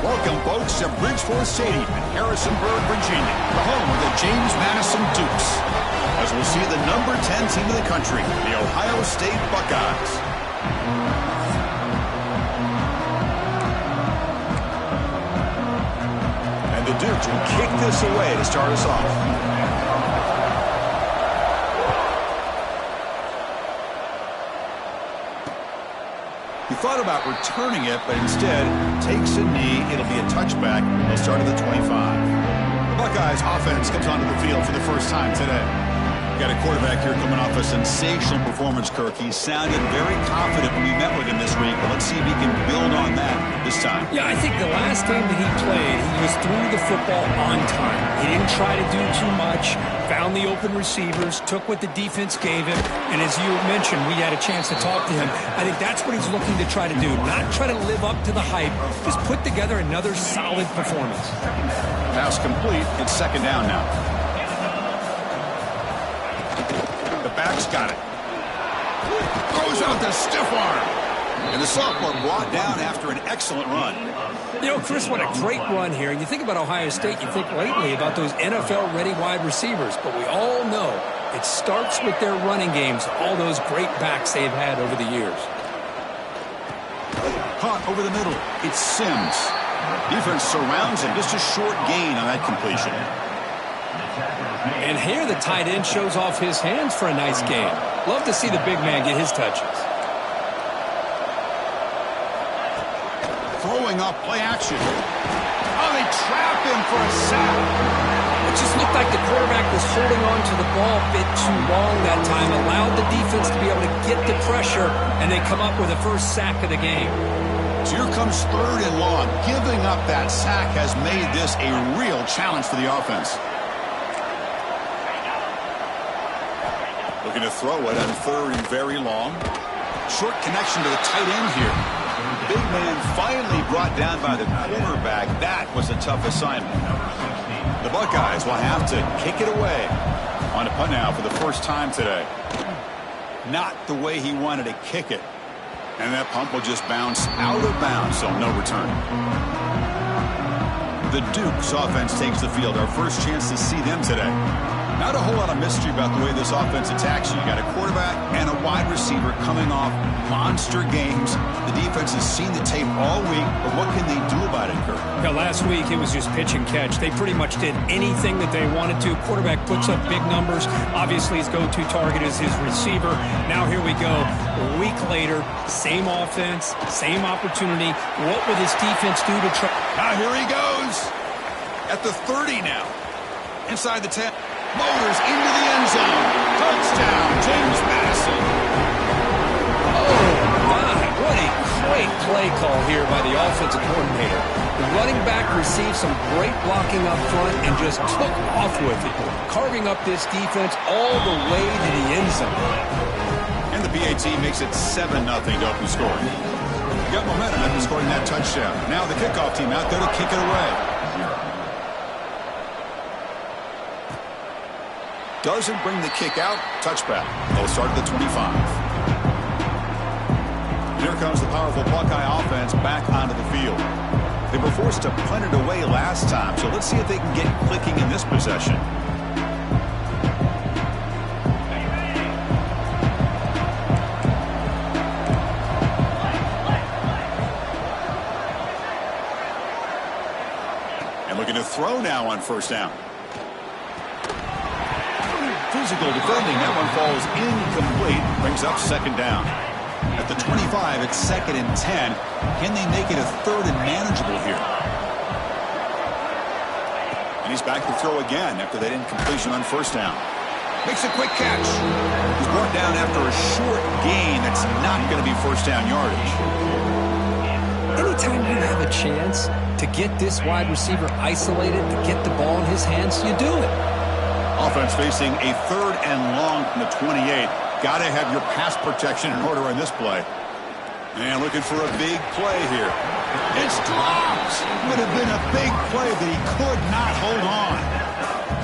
Welcome, folks, to Bridgeforth Stadium in Harrisonburg, Virginia, the home of the James Madison Dukes. As we'll see the number 10 team in the country, the Ohio State Buckeyes. And the Dukes will kick this away to start us off. He thought about returning it, but instead takes a knee. It'll be a touchback. They'll start at the 25. The Buckeyes offense comes onto the field for the first time today. Got a quarterback here coming off a sensational performance, Kirk. He sounded very confident when we met with him this week, but let's see if he can build on that this time. Yeah, I think the last game that he played, he was through the football on time. He didn't try to do too much, found the open receivers, took what the defense gave him, and as you mentioned, we had a chance to talk to him. I think that's what he's looking to try to do, not try to live up to the hype, just put together another solid performance. Pass complete. It's second down now. Back's got it. Throws out the stiff arm. And the sophomore brought down after an excellent run. You know, Chris, what a great run here. And you think about Ohio State, you think lately about those NFL-ready wide receivers. But we all know it starts with their running games, all those great backs they've had over the years. Caught over the middle. It's Sims. Defense surrounds him. Just a short gain on that completion. And here the tight end shows off his hands for a nice game. Love to see the big man get his touches. Throwing up play action. Oh, they trap him for a sack. It just looked like the quarterback was holding on to the ball a bit too long that time, allowed the defense to be able to get the pressure, and they come up with the first sack of the game. So here comes third and long. Giving up that sack has made this a real challenge for the offense. Looking to throw it on third and very long. Short connection to the tight end here. Big man finally brought down by the quarterback. That was a tough assignment. The Buckeyes will have to kick it away. On a punt now for the first time today. Not the way he wanted to kick it. And that punt will just bounce out of bounds, so no return. The Dukes offense takes the field. Our first chance to see them today. Not a whole lot of mystery about the way this offense attacks you. You got a quarterback and a wide receiver coming off monster games. The defense has seen the tape all week, but what can they do about it, Kirk? Yeah, last week it was just pitch and catch. They pretty much did anything that they wanted to. Quarterback puts up big numbers. Obviously his go-to target is his receiver. Now here we go. A week later, same offense, same opportunity. What would this defense do to try? Now here he goes. At the 30 now. Inside the 10. Motors into the end zone. Touchdown, James Madison. Oh, my. What a great play call here by the offensive coordinator. The running back received some great blocking up front and just took off with it, carving up this defense all the way to the end zone. And the PAT makes it 7-0 to open scoring. Got momentum after scoring that touchdown. Now the kickoff team out there to kick it away. Doesn't bring the kick out. Touchback. They'll start at the 25. Here comes the powerful Buckeye offense back onto the field. They were forced to punt it away last time, so let's see if they can get clicking in this possession. And looking to throw now on first down. Physical defending. That one falls incomplete. Brings up second down. At the 25, it's second and 10. Can they make it a third and manageable here? And he's back to throw again after that incompletion on first down. Makes a quick catch. He's brought down after a short gain. That's not going to be first down yardage. Anytime you have a chance to get this wide receiver isolated, to get the ball in his hands, you do it. Offense facing a third and long from the 28. Got to have your pass protection in order on this play. And looking for a big play here. It's dropped. Would have been a big play, but he could not hold on.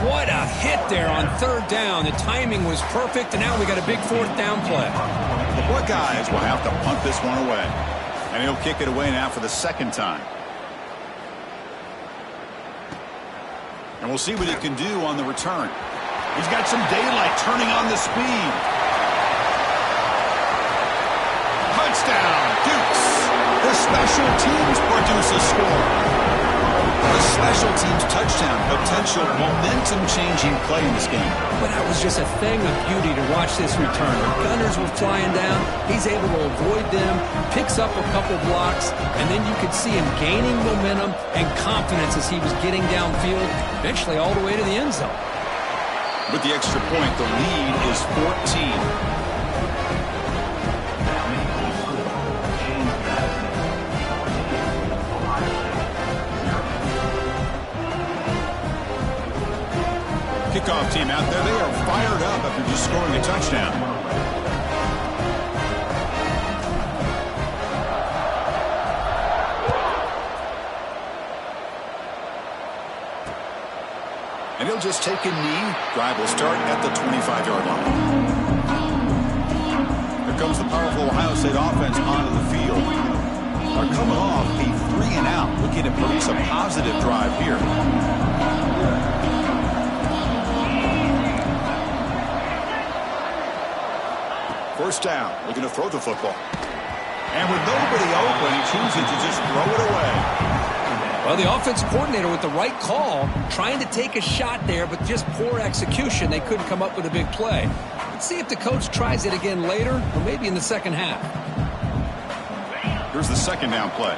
What a hit there on third down. The timing was perfect, and now we got a big fourth down play. The Buckeyes will have to punt this one away. And he'll kick it away now for the second time. And we'll see what he can do on the return. He's got some daylight turning on the speed. Touchdown, Dukes. The special teams produce a score. A special teams touchdown, potential momentum-changing play in this game. But that was just a thing of beauty to watch this return. The Gunners were flying down. He's able to avoid them, picks up a couple blocks, and then you could see him gaining momentum and confidence as he was getting downfield, eventually all the way to the end zone. With the extra point, the lead is 14. Kickoff team out there. They are fired up after just scoring a touchdown. And he'll just take a knee. Drive will start at the 25-yard line. Here comes the powerful Ohio State offense onto the field. They're coming off a 3-and-out, looking to produce a positive drive here. First down, looking to throw the football. And with nobody open, he chooses to just throw it away. Well, the offensive coordinator with the right call, trying to take a shot there, but just poor execution. They couldn't come up with a big play. Let's see if the coach tries it again later, or maybe in the second half. Here's the second down play.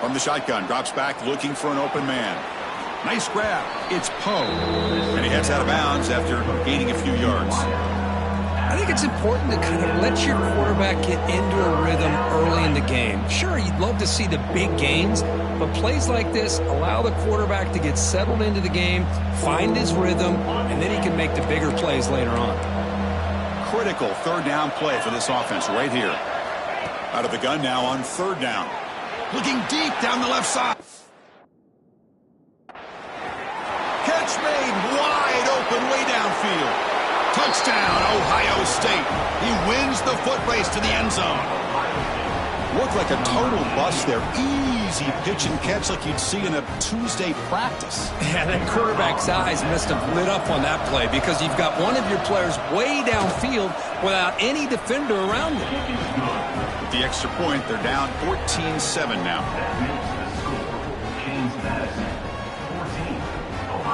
From the shotgun, drops back looking for an open man. Nice grab. It's Poe. And he heads out of bounds after gaining a few yards. I think it's important to kind of let your quarterback get into a rhythm early in the game. Sure, you'd love to see the big gains, but plays like this allow the quarterback to get settled into the game, find his rhythm, and then he can make the bigger plays later on. Critical third down play for this offense right here. Out of the gun now on third down. Looking deep down the left side. Catch made wide open way downfield. Touchdown, Ohio State. He wins the foot race to the end zone. Looked like a total bust there. Easy pitch and catch like you'd see in a Tuesday practice. Yeah, that quarterback's eyes must have lit up on that play because you've got one of your players way downfield without any defender around him. With the extra point, they're down 14-7 now.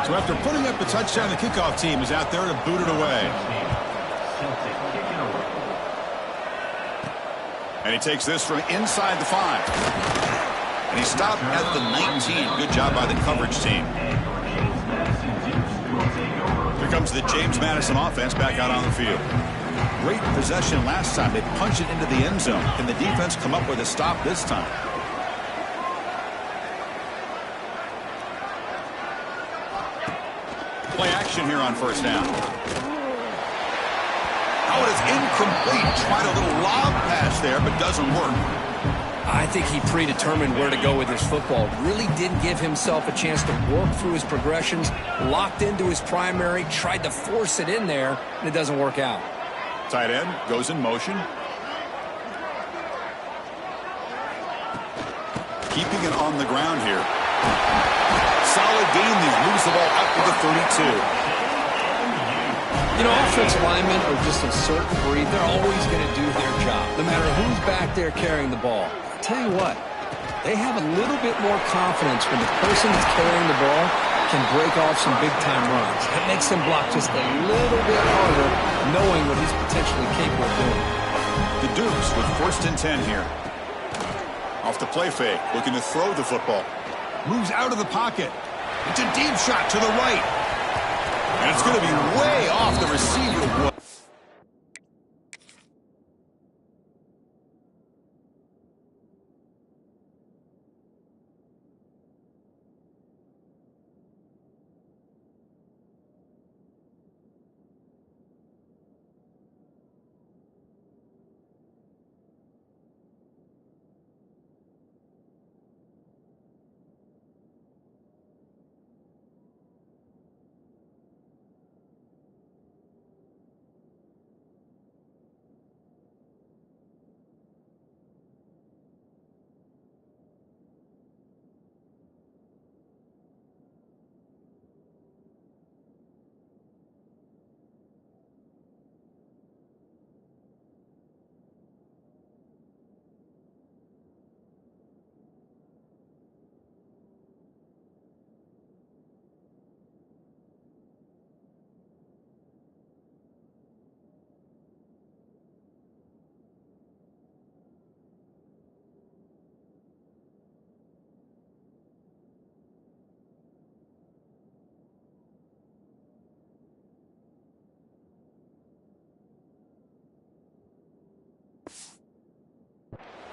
So after putting up the touchdown, the kickoff team is out there to boot it away. And he takes this from inside the 5. And he stopped at the 19. Good job by the coverage team. Here comes the James Madison offense back out on the field. Great possession last time. They punch it into the end zone. Can the defense come up with a stop this time? Play action here on first down. Oh, it is incomplete. Tried a little lob pass there, but doesn't work. I think he predetermined where to go with his football. Really didn't give himself a chance to work through his progressions. Locked into his primary, tried to force it in there, and it doesn't work out. Tight end goes in motion. Keeping it on the ground here. Solid gain there. Moves the ball up to the 32. You know, offensive linemen are just a certain breed. They're always going to do their job, no matter who's back there carrying the ball. I'll tell you what, they have a little bit more confidence when the person that's carrying the ball can break off some big-time runs. It makes them block just a little bit harder, knowing what he's potentially capable of doing. The Dukes with 1st and 10 here. Off the play fake, looking to throw the football. Moves out of the pocket. It's a deep shot to the right. And it's going to be way off the receiver.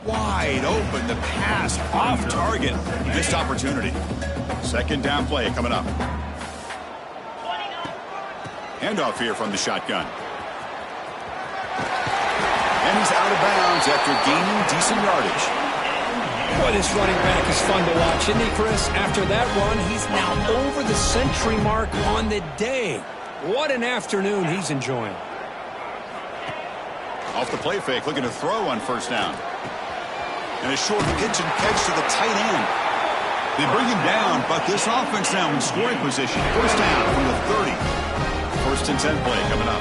Wide open, the pass off target. Missed opportunity. Second down play coming up. Handoff here from the shotgun. And he's out of bounds after gaining decent yardage. Boy, this running back is fun to watch, isn't he, Chris? After that run, he's now over the century mark on the day. What an afternoon he's enjoying. Off the play fake, looking to throw on first down. And a short pitch and catch to the tight end. They bring him down, but this offense now in scoring position. First down from the 30. First and 10 play coming up.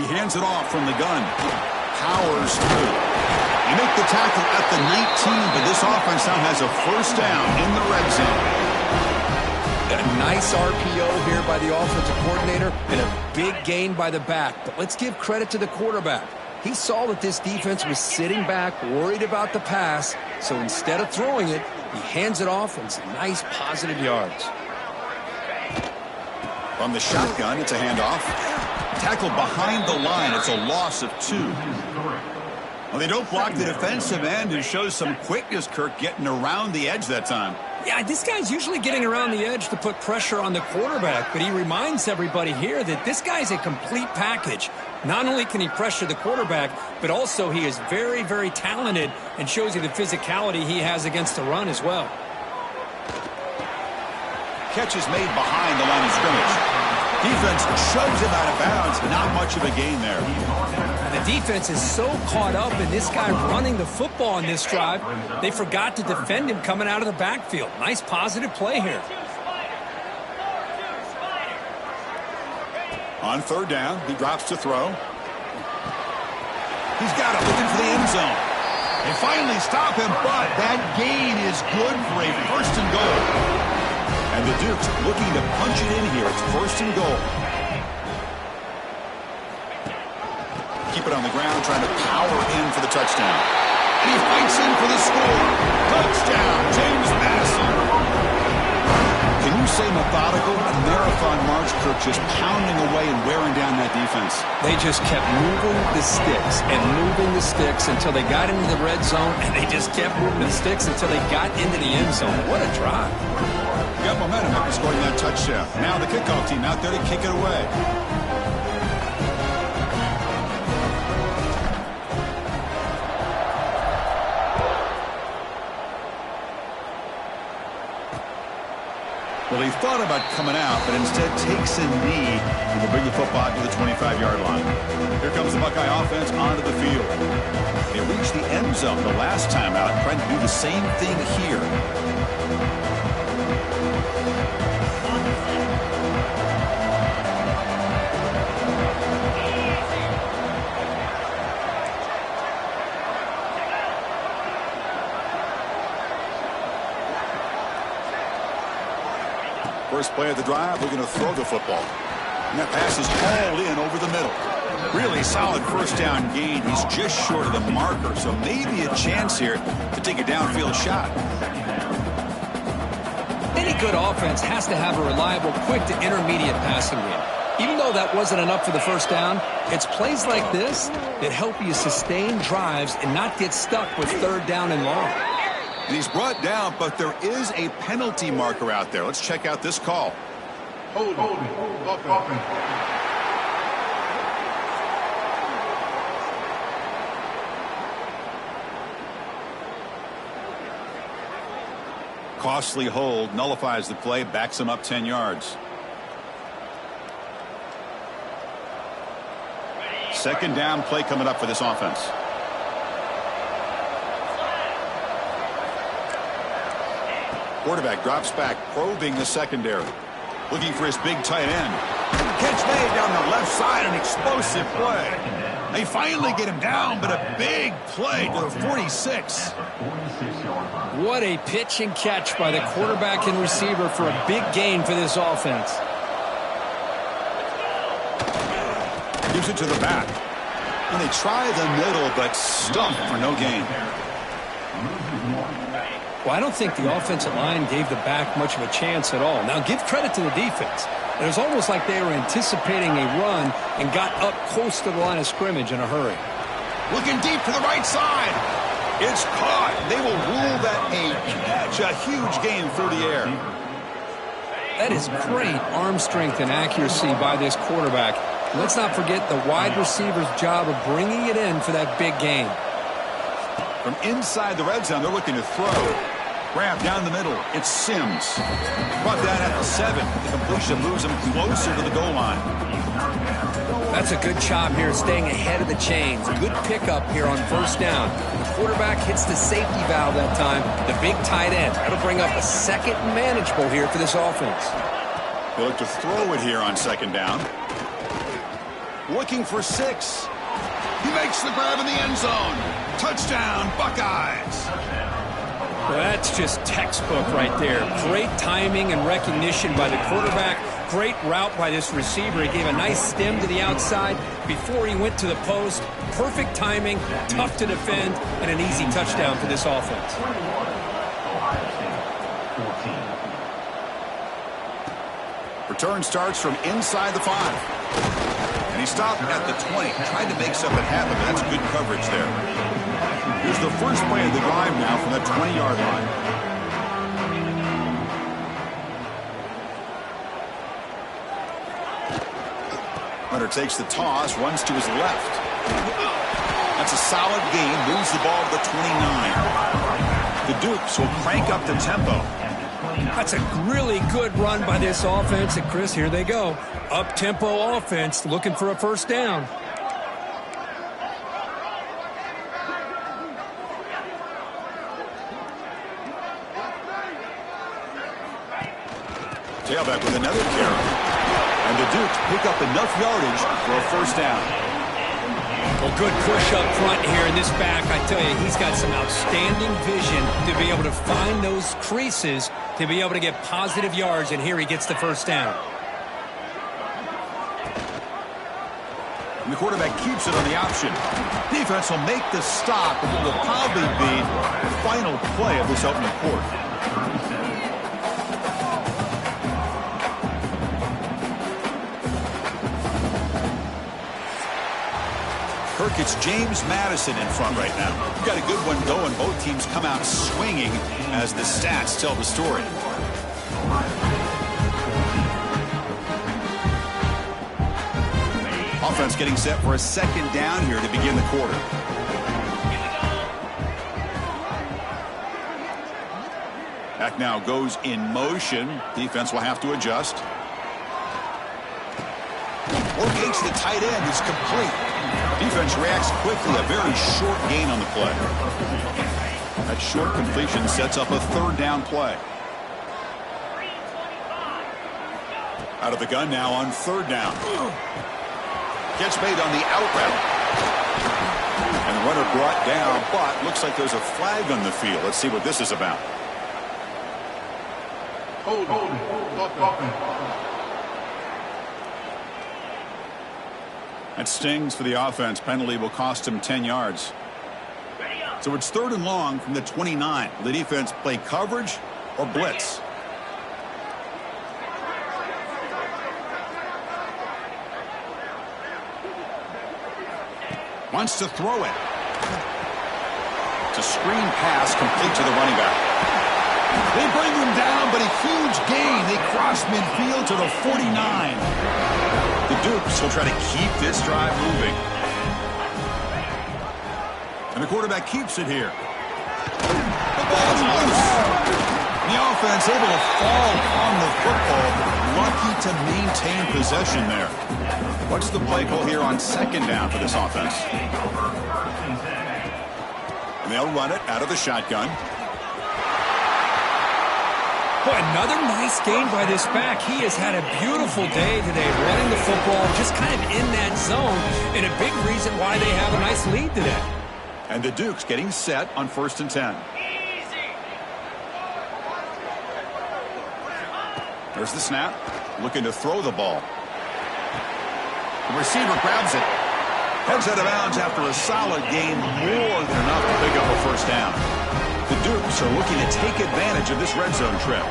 He hands it off from the gun. Powers through. You make the tackle at the 19, but this offense now has a first down in the red zone. A nice RPO here by the offensive coordinator and a big gain by the back. But let's give credit to the quarterback. He saw that this defense was sitting back, worried about the pass. So instead of throwing it, he hands it off and some nice positive yards. From the shotgun, it's a handoff. Tackle behind the line. It's a loss of 2. Well, they don't block the defensive end and shows some quickness, Kirk, getting around the edge that time. Yeah, this guy's usually getting around the edge to put pressure on the quarterback, but he reminds everybody here that this guy's a complete package. Not only can he pressure the quarterback, but also he is very, very talented and shows you the physicality he has against the run as well. Catch is made behind the line of scrimmage. Defense shoves him out of bounds. Not much of a gain there. The defense is so caught up in this guy running the football on this drive, they forgot to defend him coming out of the backfield. Nice positive play here. On third down, he drops to throw. He's got it, looking for the end zone. They finally stop him, but that gain is good for a first and goal. And the Dukes looking to punch it in here. It's first and goal. Keep it on the ground, trying to power in for the touchdown. And he fights in for the score. Touchdown, James Madison. Can you say methodical? A marathon march, Kirk, just pounding away and wearing down that defense. They just kept moving the sticks and moving the sticks until they got into the red zone, and they just kept moving the sticks until they got into the end zone. What a drive. Got momentum after scoring that touchdown. Now the kickoff team out there to kick it away. Well, he thought about coming out, but instead takes a knee and will bring the football to the 25-yard line. Here comes the Buckeye offense onto the field. They reached the end zone the last time out, trying to do the same thing here. First play of the drive, we're going to throw the football. And that pass is hauled in over the middle. Really solid first down gain. He's just short of the marker, so maybe a chance here to take a downfield shot. Any good offense has to have a reliable, quick to intermediate passing game. Even though that wasn't enough for the first down, it's plays like this that help you sustain drives and not get stuck with third down and long. And he's brought down, but there is a penalty marker out there. Let's check out this call. Hold on. Costly hold, nullifies the play, backs him up 10 yards. Second down play coming up for this offense. Quarterback drops back, probing the secondary. Looking for his big tight end. Catch made down the left side, an explosive play. They finally get him down, but a big play to the 46. What a pitch and catch by the quarterback and receiver for a big gain for this offense. Gives it to the back. And they try the middle, but stumped for no gain. Well, I don't think the offensive line gave the back much of a chance at all. Now, give credit to the defense. It was almost like they were anticipating a run and got up close to the line of scrimmage in a hurry. Looking deep to the right side. It's caught. They will rule that a catch. A huge gain through the air. That is great arm strength and accuracy by this quarterback. Let's not forget the wide receiver's job of bringing it in for that big gain. From inside the red zone, they're looking to throw. Grab down the middle. It's Sims. Brought down at the 7. The completion moves him closer to the goal line. That's a good job here staying ahead of the chains. Good pickup here on first down. The quarterback hits the safety valve that time. The big tight end. That'll bring up a second and manageable here for this offense. They look to throw it here on second down. Looking for 6. He makes the grab in the end zone. Touchdown, Buckeyes. Well, that's just textbook right there. Great timing and recognition by the quarterback. Great route by this receiver. He gave a nice stem to the outside before he went to the post. Perfect timing, tough to defend, and an easy touchdown for this offense. Return starts from inside the 5. And he stopped at the 20. Tried to make something happen, but that's good coverage there. Here's the first play of the drive now from the 20-yard line. Hunter takes the toss, runs to his left. That's a solid gain, moves the ball to the 29. The Dukes will crank up the tempo. That's a really good run by this offense. And, Chris, here they go. Up-tempo offense looking for a first down. Tailback with another carry. And the Dukes pick up enough yardage for a first down. Well, good push up front here in this back. I tell you, he's got some outstanding vision to be able to find those creases, to be able to get positive yards, and here he gets the first down. And the quarterback keeps it on the option. Defense will make the stop, and it will probably be the final play of this opening quarter. Kirk, it's James Madison in front right now. We've got a good one going. Both teams come out swinging as the stats tell the story. Offense getting set for a second down here to begin the quarter. Back now goes in motion. Defense will have to adjust. Locates the tight end. It's complete. Defense reacts quickly. A very short gain on the play. That short completion sets up a third down play. Out of the gun now on third down. Catch made on the out route. And the runner brought down, but looks like there's a flag on the field. Let's see what this is about. Hold. That stings for the offense. Penalty will cost him 10 yards. So it's third and long from the 29. Will the defense play coverage or blitz? Wants to throw it. It's a screen pass complete to the running back. They bring him down, but a huge gain. They cross midfield to the 49. The Dukes will try to keep this drive moving. And the quarterback keeps it here. The ball's loose. The offense able to fall on the football. Lucky to maintain possession there. What's the play call here on second down for this offense? And they'll run it out of the shotgun. Boy, another nice gain by this back. He has had a beautiful day today running the football, just kind of in that zone, and a big reason why they have a nice lead today. And the Dukes getting set on 1st and 10. There's the snap. Looking to throw the ball. The receiver grabs it. Heads out of bounds after a solid gain. More than enough to pick up a first down. The Dukes are looking to take advantage of this red zone trip.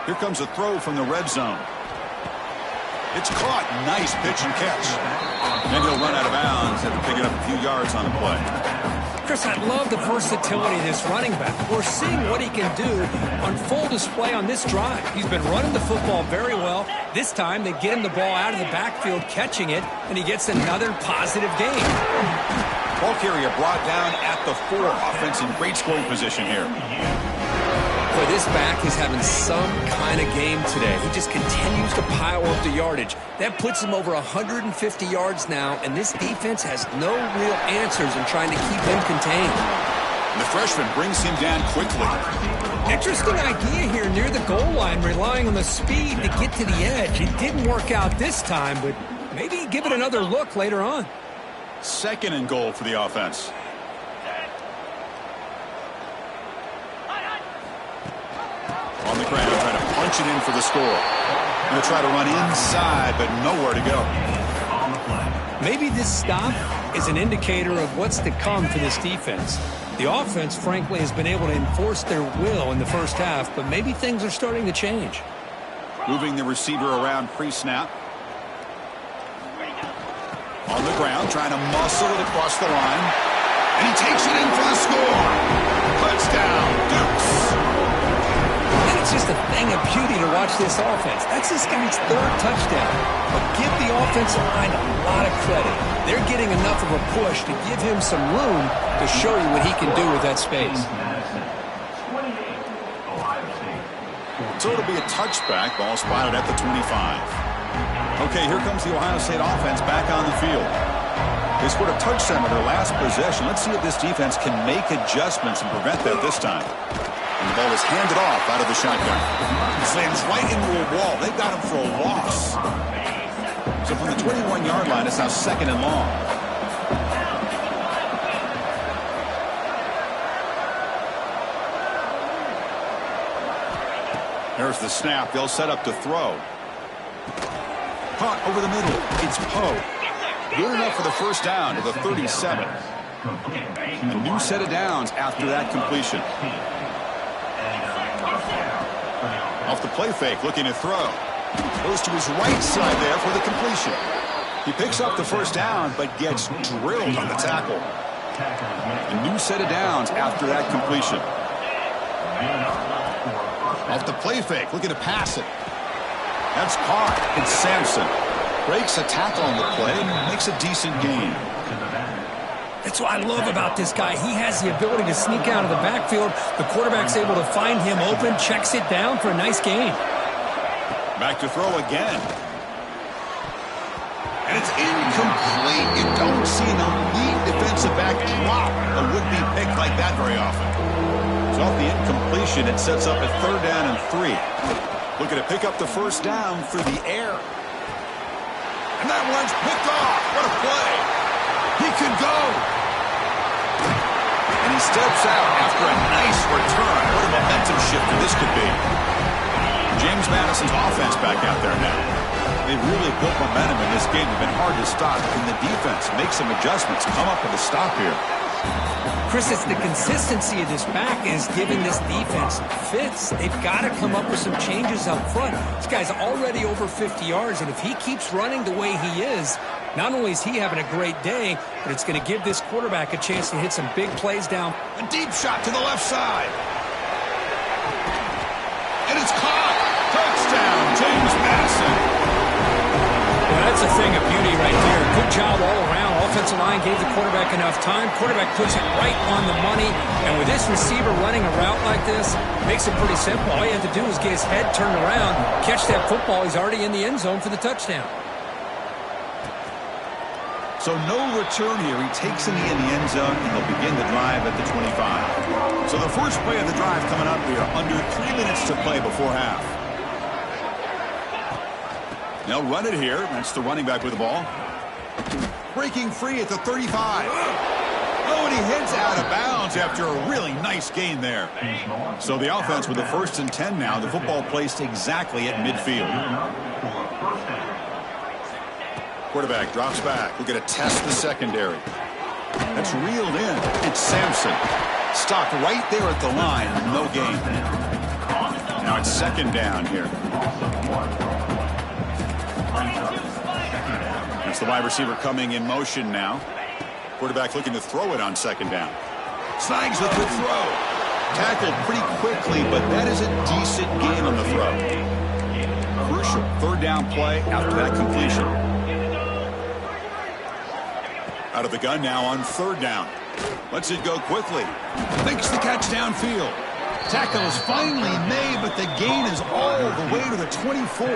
Here comes a throw from the red zone. It's caught. Nice pitch and catch. And he'll run out of bounds after picking up a few yards on the play. Chris, I love the versatility of this running back. We're seeing what he can do on full display on this drive. He's been running the football very well. This time they get him the ball out of the backfield, catching it, and he gets another positive gain. Ball carrier brought down at the 4. Offense in great scoring position here. Boy, this back is having some kind of game today. He just continues to pile up the yardage. That puts him over 150 yards now, and this defense has no real answers in trying to keep him contained. The freshman brings him down quickly. Interesting idea here near the goal line, relying on the speed to get to the edge. It didn't work out this time, but maybe give it another look later on. 2nd and goal for the offense. On the ground, trying to punch it in for the score. He'll try to run inside, but nowhere to go. Maybe this stop is an indicator of what's to come for this defense. The offense, frankly, has been able to enforce their will in the first half, but maybe things are starting to change. Moving the receiver around pre-snap. On the ground, trying to muscle it across the line. And he takes it in for the score. Touchdown, Dukes. And it's just a thing of beauty to watch this offense. That's this guy's 3rd touchdown. But give the offensive line a lot of credit. They're getting enough of a push to give him some room to show you what he can do with that space. So it'll be a touchback. Ball spotted at the 25. Okay, here comes the Ohio State offense back on the field. They scored a touchdown with their last possession. Let's see if this defense can make adjustments and prevent that this time. And the ball is handed off out of the shotgun. He slams right into a wall. They've got him for a loss. So from the 21-yard line, it's now 2nd and long. There's the snap. They'll set up to throw. Caught over the middle. It's Poe. Good enough for the first down to the 37. A new set of downs after that completion. Off the play fake, looking to throw. Goes to his right side there for the completion. He picks up the first down, but gets drilled on the tackle. A new set of downs after that completion. Off the play fake, looking to pass it. That's caught. It's Sampson. Breaks a tackle on the play and makes a decent gain. That's what I love about this guy. He has the ability to sneak out of the backfield. The quarterback's able to find him open, checks it down for a nice gain. Back to throw again. And it's incomplete. You don't see an elite defensive back drop a would-be pick like that very often. So off the incompletion, it sets up a 3rd down and 3. Looking to pick up the first down through the air. And that one's picked off. What a play. He can go. And he steps out after a nice return. What a momentum shifter this could be. James Madison's offense back out there now. They've really built momentum in this game. They've been hard to stop. Can the defense make some adjustments, come up with a stop here? Chris, it's the consistency of this back is giving this defense fits. They've got to come up with some changes up front. This guy's already over 50 yards, and if he keeps running the way he is, not only is he having a great day, but it's going to give this quarterback a chance to hit some big plays down. A deep shot to the left side. And it's caught. Touchdown, James Madison. Well, that's a thing of beauty right there. Good job all around. Offensive line gave the quarterback enough time. Quarterback puts it right on the money. And with this receiver running a route like this, makes it pretty simple. All you have to do is get his head turned around, catch that football. He's already in the end zone for the touchdown. So no return here. He takes it in the end zone, and they'll begin the drive at the 25. So the first play of the drive coming up here. Under 3 minutes to play before half. They'll run it here. That's the running back with the ball. Breaking free at the 35. Oh, and he heads out of bounds after a really nice gain there. So the offense with the 1st and 10 now. The football placed exactly at midfield. Quarterback drops back. We're going to test the secondary. That's reeled in. It's Sampson. Stopped right there at the line. No gain. Now it's second down here. It's the wide receiver coming in motion now. Quarterback looking to throw it on second down. Snags with the throw. Tackled pretty quickly, but that is a decent gain on the throw. Crucial third down play after that completion. Out of the gun now on third down. Lets it go quickly. Makes the catch downfield. Tackle is finally made, but the gain is all the way to the 24.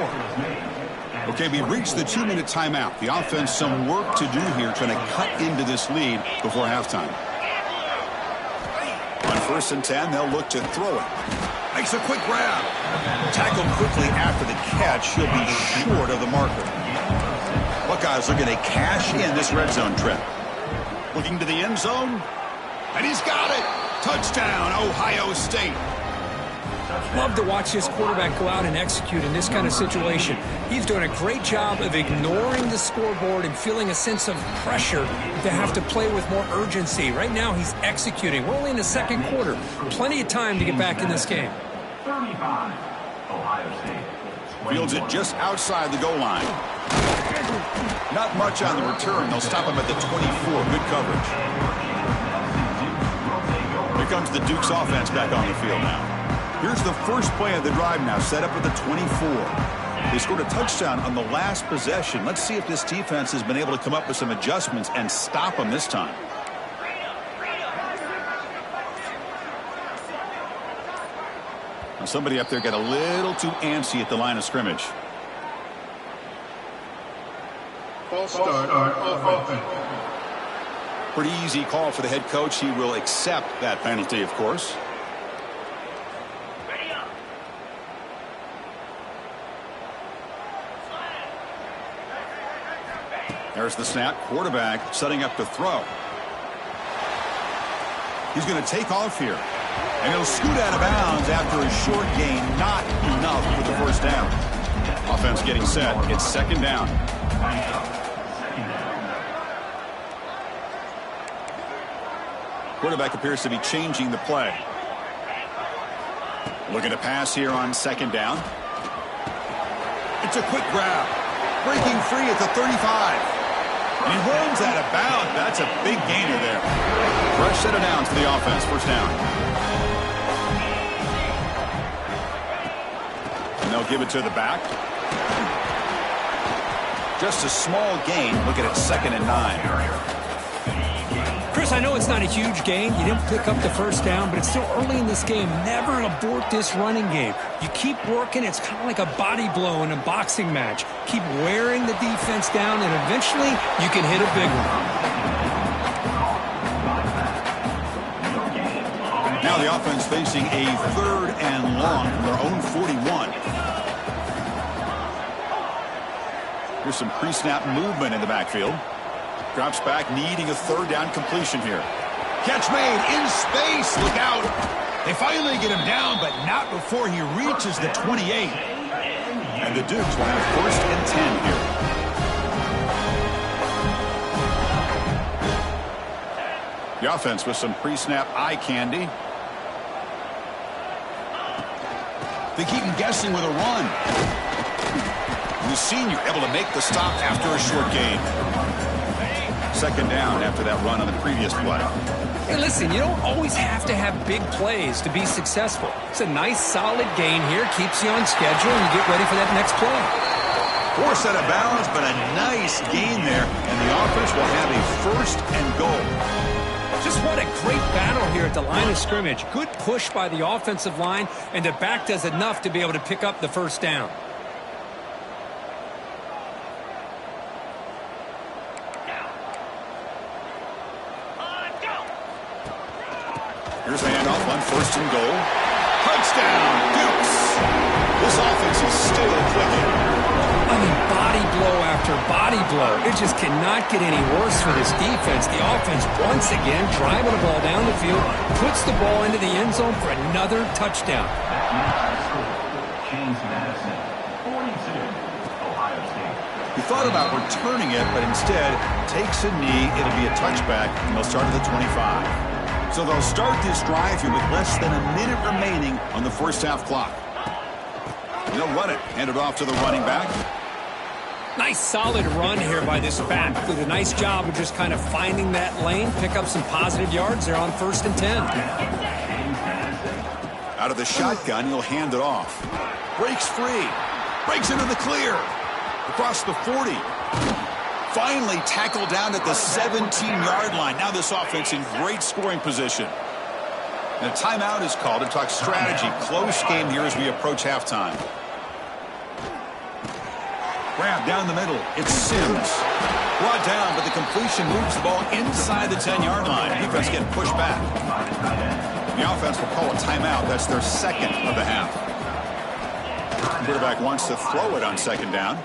Okay, we reached the 2-minute timeout. The offense some work to do here, trying to cut into this lead before halftime. On 1st and 10, they'll look to throw it. Makes a quick grab. Tackled quickly after the catch. He'll be short of the marker. Buckeyes looking to cash in this red zone trip. Looking to the end zone. And he's got it. Touchdown, Ohio State. Love to watch this quarterback go out and execute in this kind of situation. He's doing a great job of ignoring the scoreboard and feeling a sense of pressure to have to play with more urgency. Right now, he's executing. We're only in the second quarter. Plenty of time to get back in this game. 35, Ohio State. Fields it just outside the goal line. Not much on the return. They'll stop him at the 24. Good coverage. Here comes the Duke's offense back on the field now. Here's the first play of the drive now, set up at the 24. They scored a touchdown on the last possession. Let's see if this defense has been able to come up with some adjustments and stop them this time. Now somebody up there got a little too antsy at the line of scrimmage. False start on offense. Pretty easy call for the head coach. He will accept that penalty, of course. There's the snap. Quarterback setting up to throw. He's going to take off here. And he'll scoot out of bounds after a short gain. Not enough for the first down. Offense getting set. It's second down. Quarterback appears to be changing the play. Looking to pass here on second down. It's a quick grab. Breaking free at the 35. And he runs out of bounds. That's a big gainer there. Fresh set of downs for the offense. First down. And they'll give it to the back. Just a small gain. Looking at 2nd and 9. Chris, I know it's not a huge gain. You didn't pick up the first down, but it's still early in this game. Never abort this running game. You keep working. It's kind of like a body blow in a boxing match. Keep wearing the defense down, and eventually you can hit a big one. Now the offense facing a 3rd and long from their own 41. Here's some pre-snap movement in the backfield. Drops back, needing a 3rd down completion here. Catch made in space. Look out. They finally get him down, but not before he reaches the 28. And the Dukes will have 1st and 10 here. The offense with some pre-snap eye candy. They keep him guessing with a run. The senior able to make the stop after a short gain. Second down after that run on the previous play. Hey, listen, you don't always have to have big plays to be successful. It's a nice, solid gain here. Keeps you on schedule, and you get ready for that next play. Poor set of balance, but a nice gain there, and the offense will have a 1st and goal. Just what a great battle here at the line of scrimmage. Good push by the offensive line, and the back does enough to be able to pick up the first down. Here's a handoff on 1st and goal. Touchdown, Dukes. This offense is still clicking. I mean, body blow after body blow. It just cannot get any worse for this defense. The offense, once again, driving the ball down the field, puts the ball into the end zone for another touchdown. James Madison, 42, Ohio State. He thought about returning it, but instead takes a knee. It'll be a touchback, and they'll start at the 25. So they'll start this drive here with less than a minute remaining on the first half clock. They'll run it. Hand it off to the running back. Nice solid run here by this back. Did a nice job of just kind of finding that lane, pick up some positive yards there on 1st and 10. Out of the shotgun, he'll hand it off. Breaks free. Breaks into the clear. Across the 40. Finally tackled down at the 17-yard line. Now this offense in great scoring position. And a timeout is called to talk strategy. Close game here as we approach halftime. Grab down the middle. It's Sims. Brought down, but the completion moves the ball inside the 10-yard line. Defense getting pushed back. The offense will call a timeout. That's their second of the half. Quarterback wants to throw it on 2nd down.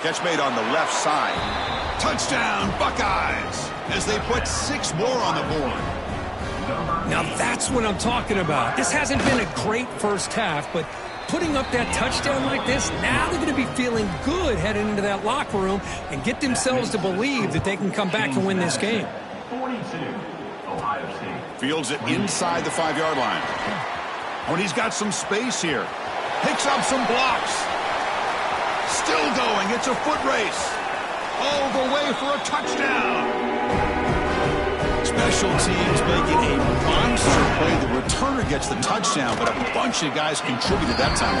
Catch made on the left side. Touchdown, Buckeyes, as they put 6 more on the board. Now that's what I'm talking about. This hasn't been a great first half, but putting up that touchdown like this, now they're going to be feeling good heading into that locker room and get themselves to believe that they can come back and win this game. 42, Ohio State. Fields it inside the 5-yard line. When he's got some space here. Picks up some blocks. Still going. It's a foot race. All the way for a touchdown. Special teams making a monster play. The returner gets the touchdown, but a bunch of guys contributed that time.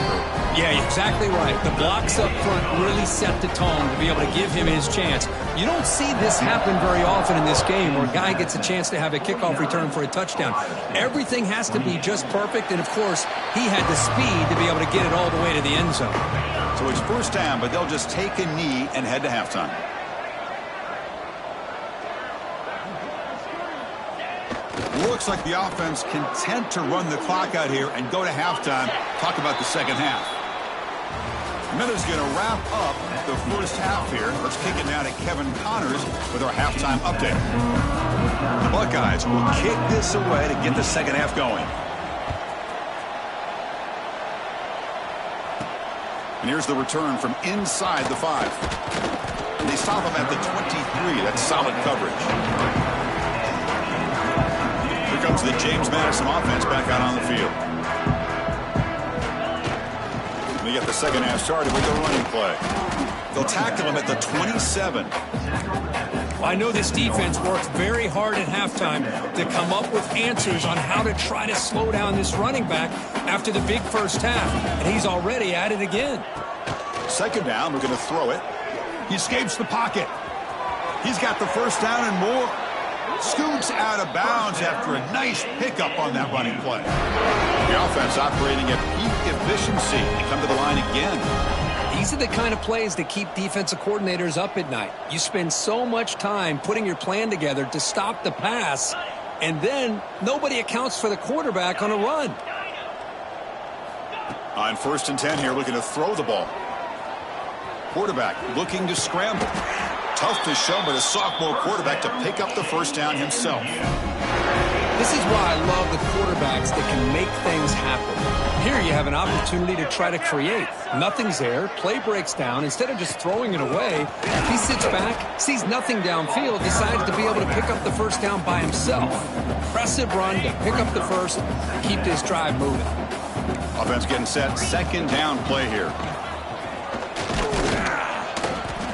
Yeah, exactly right. The blocks up front really set the tone to be able to give him his chance. You don't see this happen very often in this game where a guy gets a chance to have a kickoff return for a touchdown. Everything has to be just perfect, and of course, he had the speed to be able to get it all the way to the end zone. So it's 1st down, but they'll just take a knee and head to halftime. Looks like the offense content to run the clock out here and go to halftime. Talk about the second half. Miller's going to wrap up the first half here. Let's kick it now to Kevin Connors with our halftime update. The Buckeyes will kick this away to get the second half going. And here's the return from inside the 5. And they stop him at the 23. That's solid coverage. Here comes the James Madison offense back out on the field. We get the second half started with the running play. They'll tackle him at the 27. Well, I know this defense works very hard at halftime to come up with answers on how to try to slow down this running back after the big first half. And he's already at it again. 2nd down, we're going to throw it. He escapes the pocket. He's got the 1st down and more. Scoots out of bounds after a nice pickup on that running play. The offense operating at peak efficiency. They come to the line again. These are the kind of plays that keep defensive coordinators up at night. You spend so much time putting your plan together to stop the pass, and then nobody accounts for the quarterback on a run. On 1st and 10 here, looking to throw the ball. Quarterback looking to scramble. Tough to show, but a sophomore quarterback to pick up the 1st down himself. This is why I love the quarterbacks that can make things happen. Here you have an opportunity to try to create. Nothing's there. Play breaks down. Instead of just throwing it away, he sits back, sees nothing downfield, decides to be able to pick up the 1st down by himself. Impressive run to pick up the 1st, keep this drive moving. Offense getting set. 2nd down play here.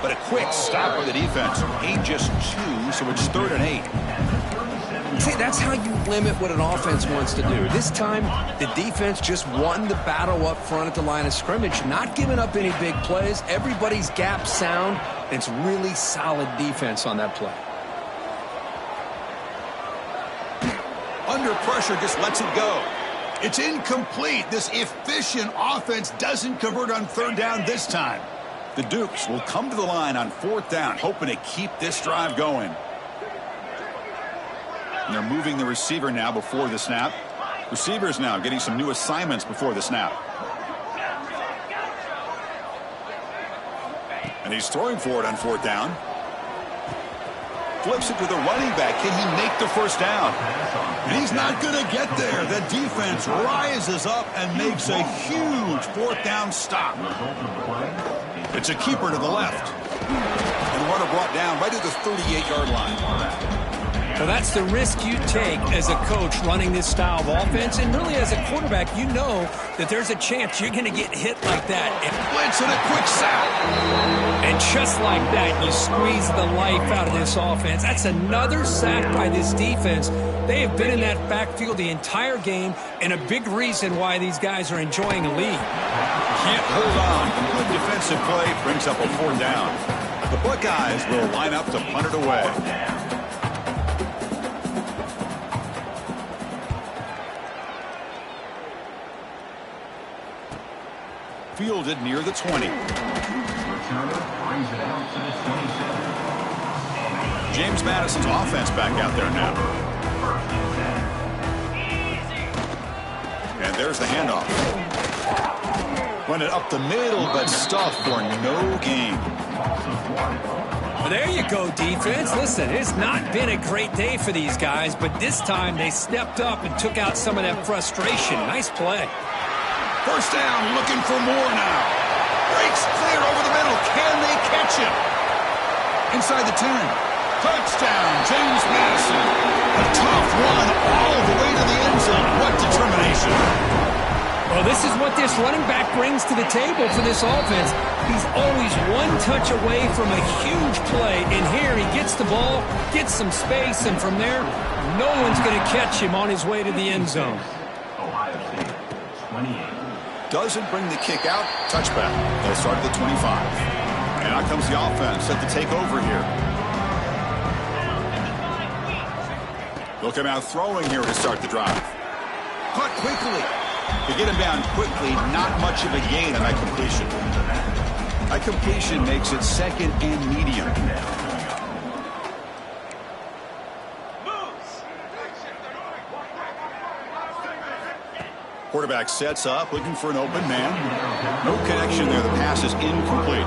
But a quick stop by the defense. Gain just 2, so it's 3rd and 8. See, that's how you limit what an offense wants to do. This time, the defense just won the battle up front at the line of scrimmage, not giving up any big plays. Everybody's gap sound. It's really solid defense on that play. Under pressure, just lets it go. It's incomplete. This efficient offense doesn't convert on 3rd down this time. The Dukes will come to the line on 4th down, hoping to keep this drive going. And they're moving the receiver now before the snap. Receivers now getting some new assignments before the snap. And he's throwing for it on 4th down. Flips it to the running back. Can he make the 1st down? And he's not going to get there. The defense rises up and makes a huge 4th down stop. It's a keeper to the left. And runner brought down right at the 38-yard line. Well, that's the risk you take as a coach running this style of offense. And really, as a quarterback, you know that there's a chance you're going to get hit like that. Blitz and a quick sack. And just like that, you squeeze the life out of this offense. That's another sack by this defense. They have been in that backfield the entire game, and a big reason why these guys are enjoying a lead. Can't hold on. Good defensive play brings up a 4th down. The Buckeyes will line up to punt it away. Fielded near the 20. James Madison's offense back out there now. And there's the handoff. Run it up the middle, but stuffed for no gain. Well, there you go, defense. Listen, it's not been a great day for these guys, but this time they stepped up and took out some of that frustration. Nice play. First down, looking for more now. Breaks clear over the middle. Can they catch him? Inside the 10. Touchdown, James Madison. A tough run all the way to the end zone. What determination. Well, this is what this running back brings to the table for this offense. He's always one touch away from a huge play. And here he gets the ball, gets some space, and from there, no one's going to catch him on his way to the end zone. Ohio State, 28. Doesn't bring the kick out. Touchback. They'll start at the 25. And out comes the offense set to take over here. They'll come out throwing here to start the drive. Caught quickly. To get him down quickly, not much of a gain on that completion. That completion makes it 2nd and medium. Quarterback sets up, looking for an open man. No connection there. The pass is incomplete.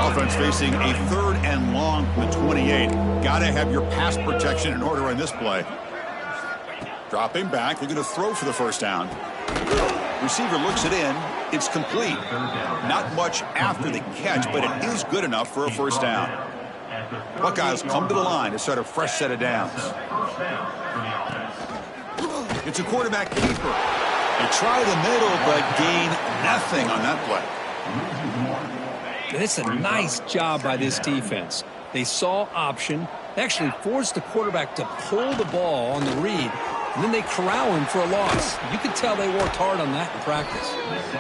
Offense facing a 3rd and long from the 28. Got to have your pass protection in order on this play. Dropping back. They're going to throw for the first down. Receiver looks it in. It's complete. Not much after the catch, but it is good enough for a first down. Buckeyes come to the line to start a fresh set of downs. It's a quarterback keeper. They try the middle, but gain nothing on that play. It's a nice job by this defense. They saw option. They actually forced the quarterback to pull the ball on the read, and then they corral him for a loss. You could tell they worked hard on that in practice.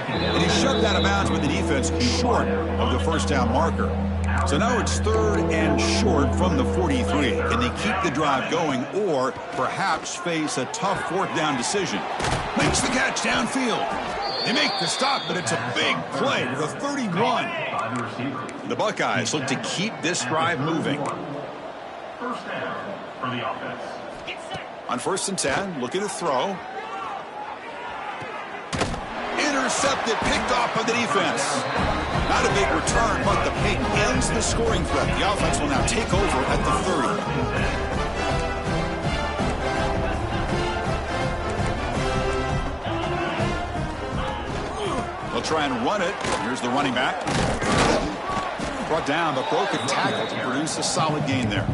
And he shoved out of bounds with the defense short of the first down marker. So now it's 3rd and short from the 43. Can they keep the drive going or perhaps face a tough 4th down decision? Makes the catch downfield. They make the stop, but it's a big play to the 31. The Buckeyes look to keep this drive moving. First down for the offense. On 1st and 10, looking to throw. Intercepted, picked off by the defense. Not a big return, but the pick ends the scoring threat. The offense will now take over at the 30. They'll try and run it. Here's the running back. Brought down, but broke a tackle to produce a solid gain there.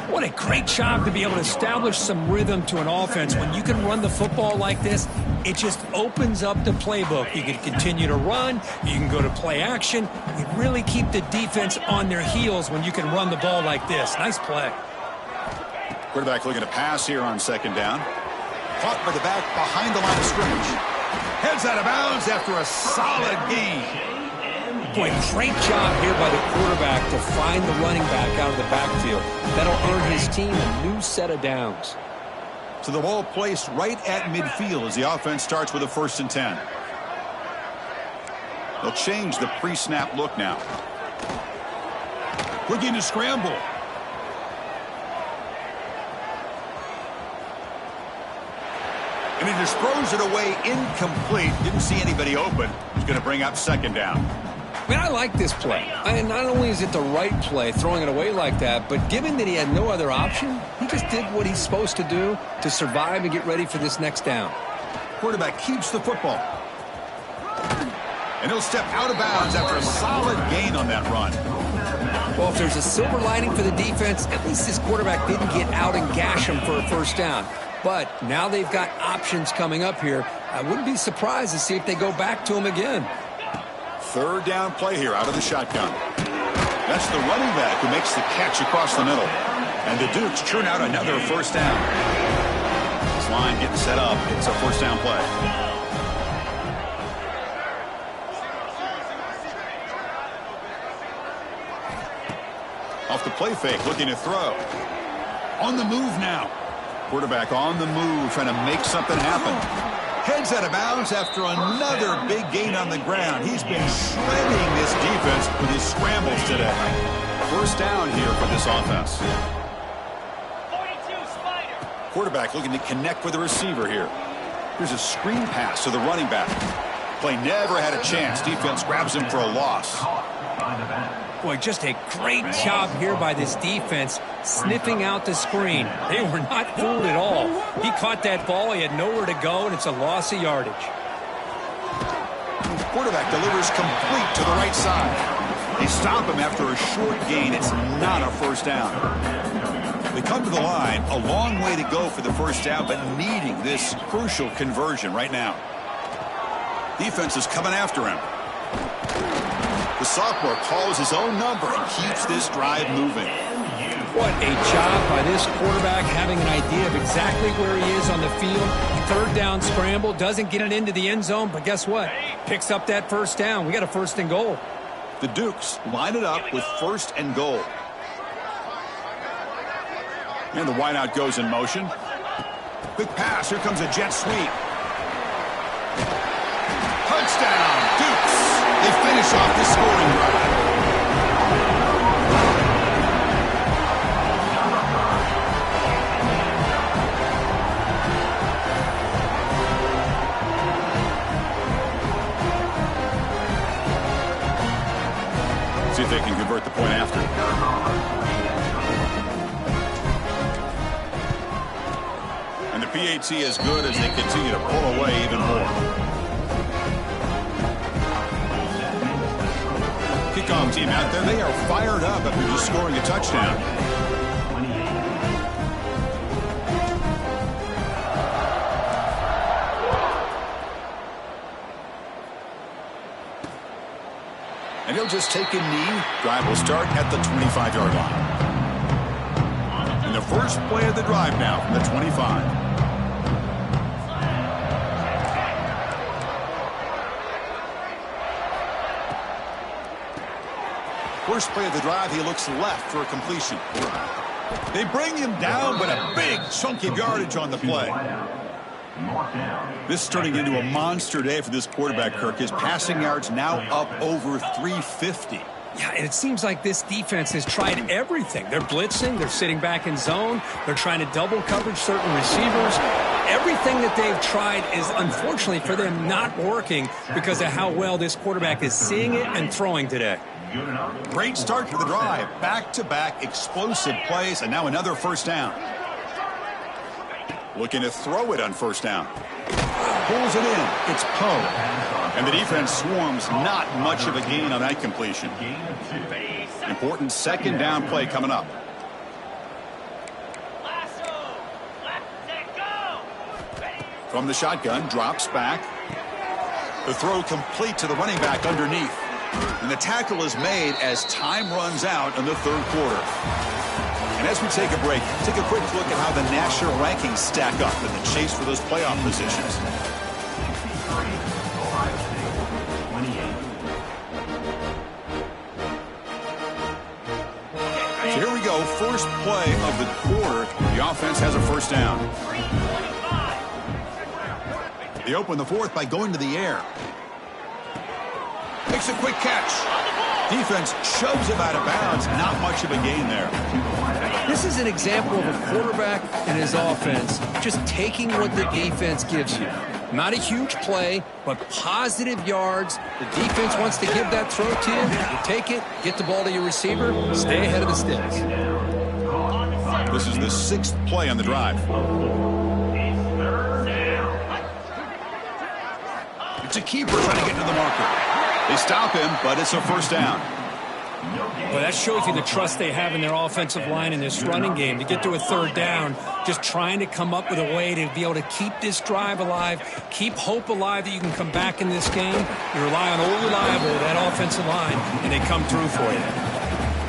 What a great job to be able to establish some rhythm to an offense. When you can run the football like this, it just opens up the playbook. You can continue to run. You can go to play action. You really keep the defense on their heels when you can run the ball like this. Nice play. Quarterback looking to pass here on 2nd down. Caught by the back behind the line of scrimmage. Heads out of bounds after a solid gain. Boy, great job here by the quarterback to find the running back out of the backfield. That'll earn his team a new set of downs. So the ball placed right at midfield as the offense starts with a 1st and 10. They'll change the pre-snap look now. Looking to scramble. And he just throws it away incomplete. Didn't see anybody open. He's going to bring up 2nd down. I mean, I like this play. And not only is it the right play, throwing it away like that, but given that he had no other option, he just did what he's supposed to do to survive and get ready for this next down. Quarterback keeps the football. And he'll step out of bounds after a solid gain on that run. Well, if there's a silver lining for the defense, at least this quarterback didn't get out and gash him for a first down. But now they've got options coming up here. I wouldn't be surprised to see if they go back to him again. Third down play here out of the shotgun. That's the running back who makes the catch across the middle. And the Dukes churn out another first down. This line getting set up. It's a first down play. Off the play fake, looking to throw. On the move now. Quarterback on the move, trying to make something happen. Heads out of bounds after another big gain on the ground. He's been shredding this defense with his scrambles today. First down here for this offense. Quarterback looking to connect with the receiver here. Here's a screen pass to the running back. Play never had a chance. Defense grabs him for a loss. Boy, just a great job here by this defense, sniffing out the screen. They were not fooled at all. He caught that ball, he had nowhere to go, and it's a loss of yardage. Quarterback delivers complete to the right side. They stop him after a short gain. It's not a first down. They come to the line, a long way to go for the first down, but needing this crucial conversion right now. Defense is coming after him. The sophomore calls his own number and keeps this drive moving. What a job by this quarterback, having an idea of exactly where he is on the field. Third down scramble, doesn't get it into the end zone, but guess what? Picks up that first down. We got a first and goal. The Dukes line it up with first and goal. And the wideout goes in motion. Quick pass, here comes a jet sweep. Touchdown, Dukes! They finish off the scoring drive. See if they can convert the point after. And the PAT is good as they continue to pull away even more. Kickoff team out there, they are fired up after just scoring a touchdown. And he'll just take a knee. Drive will start at the 25-yard line. And the first play of the drive now from the 25. First play of the drive, he looks left for a completion. They bring him down, but a big chunk of yardage on the play. This is turning into a monster day for this quarterback, Kirk. His passing yards now up over 350. Yeah, and it seems like this defense has tried everything. They're blitzing, they're sitting back in zone, they're trying to double coverage certain receivers. Everything that they've tried is, unfortunately for them, not working because of how well this quarterback is seeing it and throwing today. Great start to the drive. Back-to-back explosive plays, and now another first down. Looking to throw it on first down. Pulls it in. It's Poe. And the defense swarms. Not much of a gain on that completion. Important second down play coming up. From the shotgun, drops back. The throw complete to the running back underneath. And the tackle is made as time runs out in the third quarter. And as we take a break, take a quick look at how the national rankings stack up in the chase for those playoff positions. So here we go, first play of the quarter. The offense has a first down. They open the fourth by going to the air. Makes a quick catch. Defense shoves him out of bounds. Not much of a gain there. This is an example of a quarterback and his offense just taking what the defense gives you. Not a huge play, but positive yards. The defense wants to give that throw to you. You take it, get the ball to your receiver, stay ahead of the sticks. This is the sixth play on the drive. It's a keeper trying to get to the marker. They stop him, but it's a first down. Well, that shows you the trust they have in their offensive line in this running game. To get to a third down, just trying to come up with a way to be able to keep this drive alive, keep hope alive that you can come back in this game. You rely on old reliable, that offensive line, and they come through for you.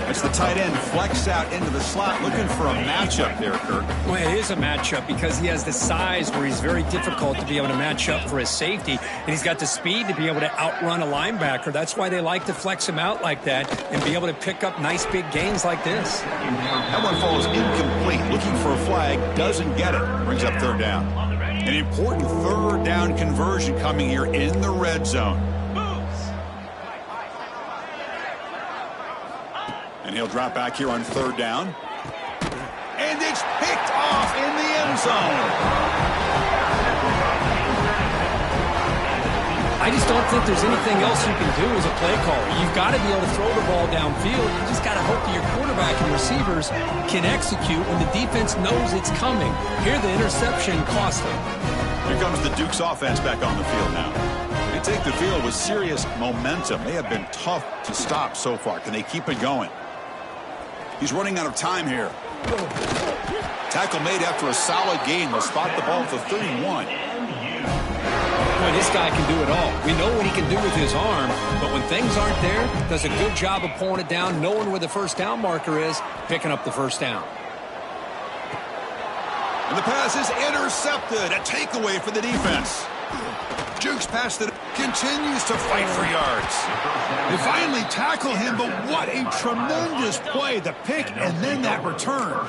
It's the tight end flexed out into the slot, looking for a matchup there, Kirk. Well, it is a matchup because he has the size where he's very difficult to be able to match up for his safety, and he's got the speed to be able to outrun a linebacker. That's why they like to flex him out like that and be able to pick up nice big gains like this. That one falls incomplete. Looking for a flag, doesn't get it. Brings up third down. An important third down conversion coming here in the red zone. And he'll drop back here on third down. And it's picked off in the end zone. I just don't think there's anything else you can do as a play caller. You've got to be able to throw the ball downfield. You just got to hope that your quarterback and receivers can execute when the defense knows it's coming. Here, the interception cost them. Here comes the Duke's offense back on the field now. They take the field with serious momentum. They have been tough to stop so far. Can they keep it going? He's running out of time here. Tackle made after a solid gain. They'll spot the ball at the 31. Boy, this guy can do it all. We know what he can do with his arm, but when things aren't there, does a good job of pulling it down, knowing where the first down marker is, picking up the first down. And the pass is intercepted. A takeaway for the defense. Jukes past it, continues to fight for yards. They finally tackle him, but what a tremendous play. The pick and then that return.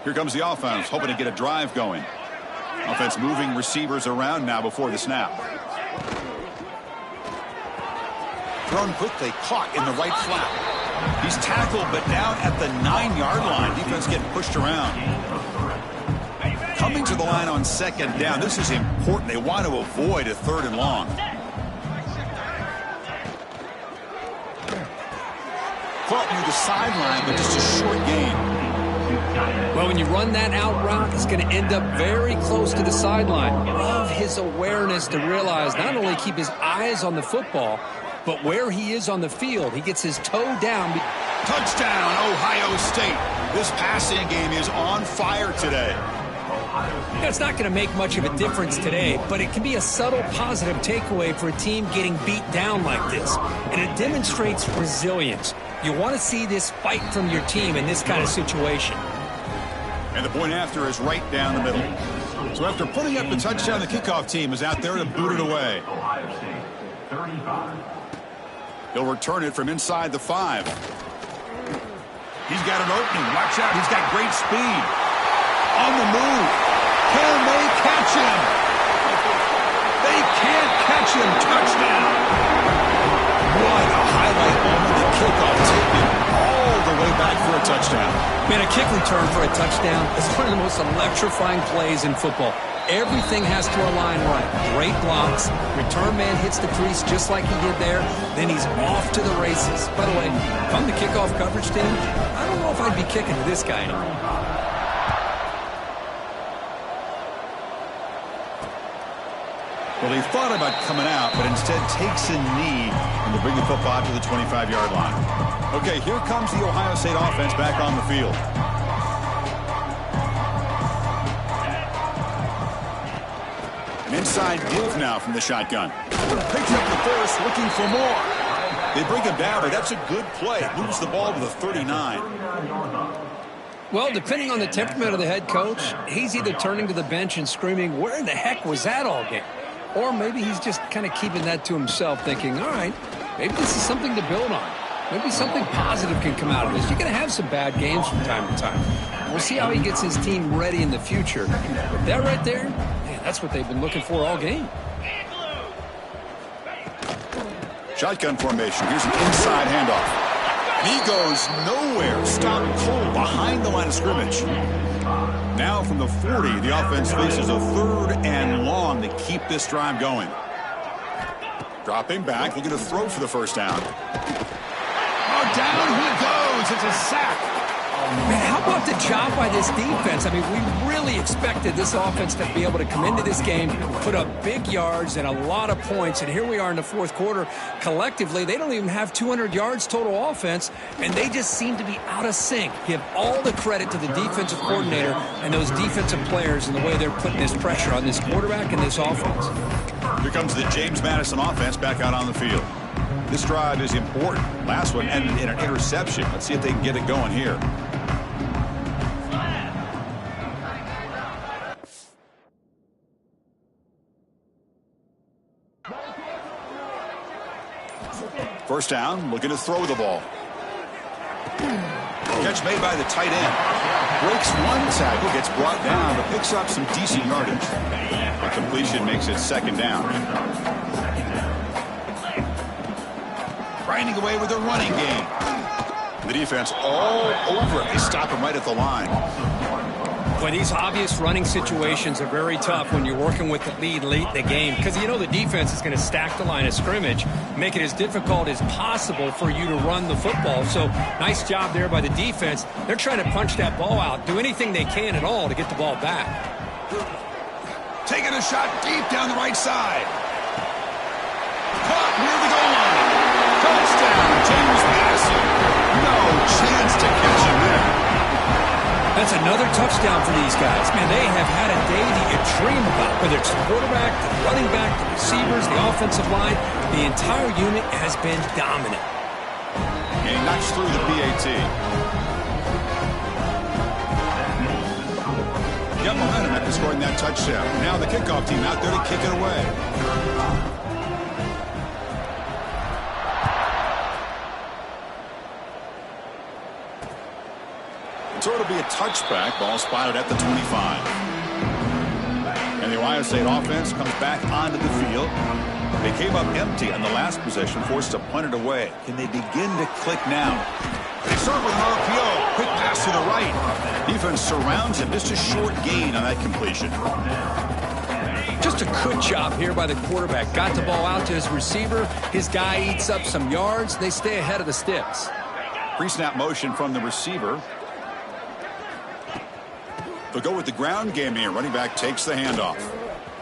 Here comes the offense, hoping to get a drive going. Offense moving receivers around now before the snap. Thrown quickly, caught in the right flat. He's tackled, but down at the 9-yard line. Defense getting pushed around. Coming to the line on second down. This is important. They want to avoid a third and long. Caught near the sideline, but just a short gain. Well, when you run that out route, it's going to end up very close to the sideline. Love his awareness to realize not only keep his eyes on the football, but where he is on the field. He gets his toe down. Touchdown, Ohio State. This passing game is on fire today. It's not going to make much of a difference today, but it can be a subtle positive takeaway for a team getting beat down like this. And it demonstrates resilience. You want to see this fight from your team in this kind of situation. And the point after is right down the middle. So after putting up the touchdown, the kickoff team is out there to boot it away. He'll return it from inside the 5. He's got an opening. Watch out. He's got great speed. On the move. Can they catch him? They can't catch him. Touchdown. What a highlight moment. The kickoff taken all the way back for a touchdown. Man, a kick return for a touchdown is one of the most electrifying plays in football. Everything has to align right. Great blocks. Return man hits the crease just like he did there. Then he's off to the races. By the way, if I'm the kickoff coverage team, I don't know if I'd be kicking to this guy anymore. Well, he thought about coming out, but instead takes a knee and will bring the football to the 25-yard line. Okay, here comes the Ohio State offense back on the field. An inside give now from the shotgun. Picks up the first, looking for more. They bring him down, but that's a good play. Moves the ball to the 39. Well, depending on the temperament of the head coach, he's either turning to the bench and screaming, "Where in the heck was that all game?" Or maybe he's just kind of keeping that to himself, thinking, all right, maybe this is something to build on. Maybe something positive can come out of this. You're going to have some bad games from time to time. We'll see how he gets his team ready in the future. But that right there, man, that's what they've been looking for all game. Shotgun formation. Here's an inside handoff. And he goes nowhere. Stop cold behind the line of scrimmage. Now from the 40, the offense faces a third and long to keep this drive going. Dropping back, looking to throw for the first down. Oh, down he goes. It's a sack. Man, how Well, the job by this defense, I mean, we really expected this offense to be able to come into this game, put up big yards and a lot of points, and here we are in the fourth quarter. Collectively, they don't even have 200 yards total offense, and they just seem to be out of sync. Give all the credit to the defensive coordinator and those defensive players and the way they're putting this pressure on this quarterback and this offense. Here comes the James Madison offense back out on the field. This drive is important. Last one ended in an interception. Let's see if they can get it going here. First down, looking to throw the ball. Catch made by the tight end. Breaks one tackle, gets brought down, but picks up some decent yardage. The completion makes it second down. Grinding away with a running game. The defense all over it. They stop him right at the line. Boy, these obvious running situations are very tough when you're working with the lead late in the game because you know the defense is going to stack the line of scrimmage, make it as difficult as possible for you to run the football. So nice job there by the defense. They're trying to punch that ball out, do anything they can at all to get the ball back. Taking a shot deep down the right side. Caught near the goal line. Touchdown, James Madison. No chance to catch him there. That's another touchdown for these guys. Man, they have had a day that you dream about, whether it's the quarterback, the running back, the receivers, the offensive line. The entire unit has been dominant. And he knocks through the PAT. Got momentum after scoring that touchdown. Now the kickoff team out there to kick it away. So it'll be a touchback. Ball spotted at the 25. And the Ohio State offense comes back onto the field. They came up empty on the last possession, forced to punt it away. Can they begin to click now? They start with an RPO. Quick pass to the right. Defense surrounds him. Just a short gain on that completion. Just a good job here by the quarterback. Got the ball out to his receiver. His guy eats up some yards. They stay ahead of the sticks. Pre-snap motion from the receiver. They'll go with the ground game here. Running back takes the handoff.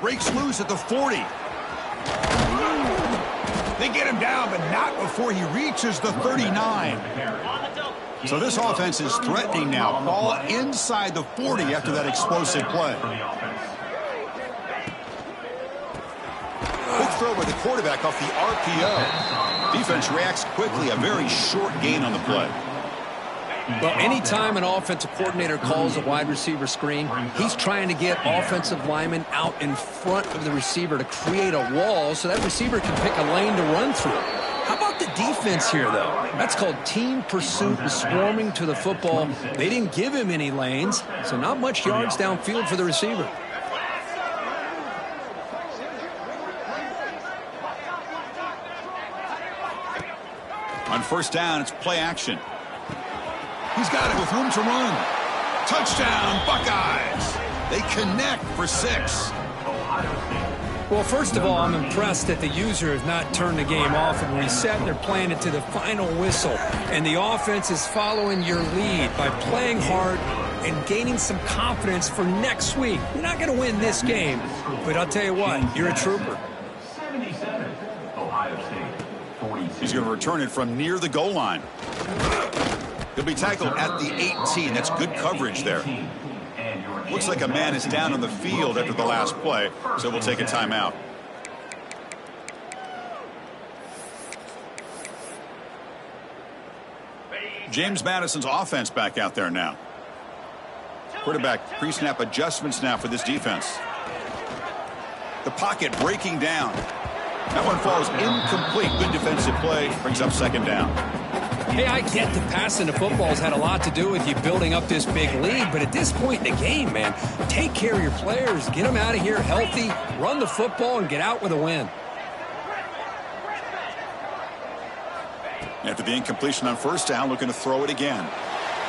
Breaks loose at the 40. They get him down, but not before he reaches the 39. So this offense is threatening now. Ball inside the 40 after that explosive play. Quick throw by the quarterback off the RPO. Defense reacts quickly. A very short gain on the play. Well, anytime an offensive coordinator calls a wide receiver screen, he's trying to get offensive linemen out in front of the receiver to create a wall so that receiver can pick a lane to run through. How about the defense here, though? That's called team pursuit and swarming to the football. They didn't give him any lanes, so not much yards downfield for the receiver. On first down, it's play action. He's got it with room to run. Touchdown, Buckeyes. They connect for 6. Well, first of all, I'm impressed that the user has not turned the game off and reset. They're playing it to the final whistle. And the offense is following your lead by playing hard and gaining some confidence for next week. You're not going to win this game, but I'll tell you what, you're a trooper. 77, Ohio State, 42. He's going to return it from near the goal line. He'll be tackled at the 18. That's good coverage there. Looks like a man is down on the field after the last play, so we'll take a timeout. James Madison's offense back out there now. Quarterback pre-snap adjustments now for this defense. The pocket breaking down. That one falls incomplete. Good defensive play. Brings up second down. Hey, I get the passing the football's had a lot to do with you building up this big lead, but at this point in the game, man, take care of your players, get them out of here healthy, run the football, and get out with a win. After the incompletion on first down, looking to throw it again.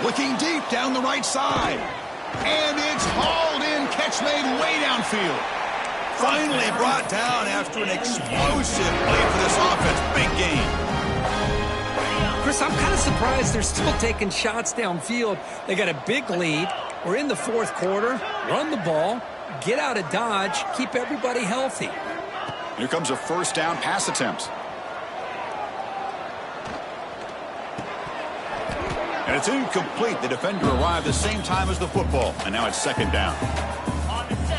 Looking deep down the right side. And it's hauled in, catch made way downfield. Finally brought down after an explosive play for this offense. Big game. Chris, I'm kind of surprised they're still taking shots downfield. They got a big lead. We're in the fourth quarter. Run the ball. Get out of Dodge. Keep everybody healthy. Here comes a first down pass attempt. And it's incomplete. The defender arrived the same time as the football. And now it's second down.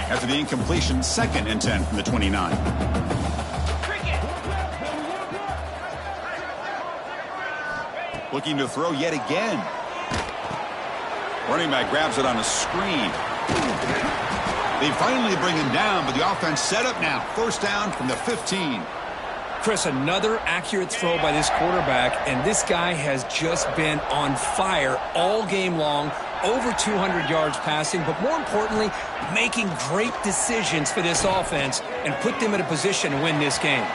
After the incompletion, 2nd and 10 from the 29. Looking to throw yet again. Running back grabs it on a screen. They finally bring him down, but the offense set up now. First down from the 15. Chris, another accurate throw by this quarterback, and this guy has just been on fire all game long. Over 200 yards passing, but more importantly, making great decisions for this offense and put them in a position to win this game.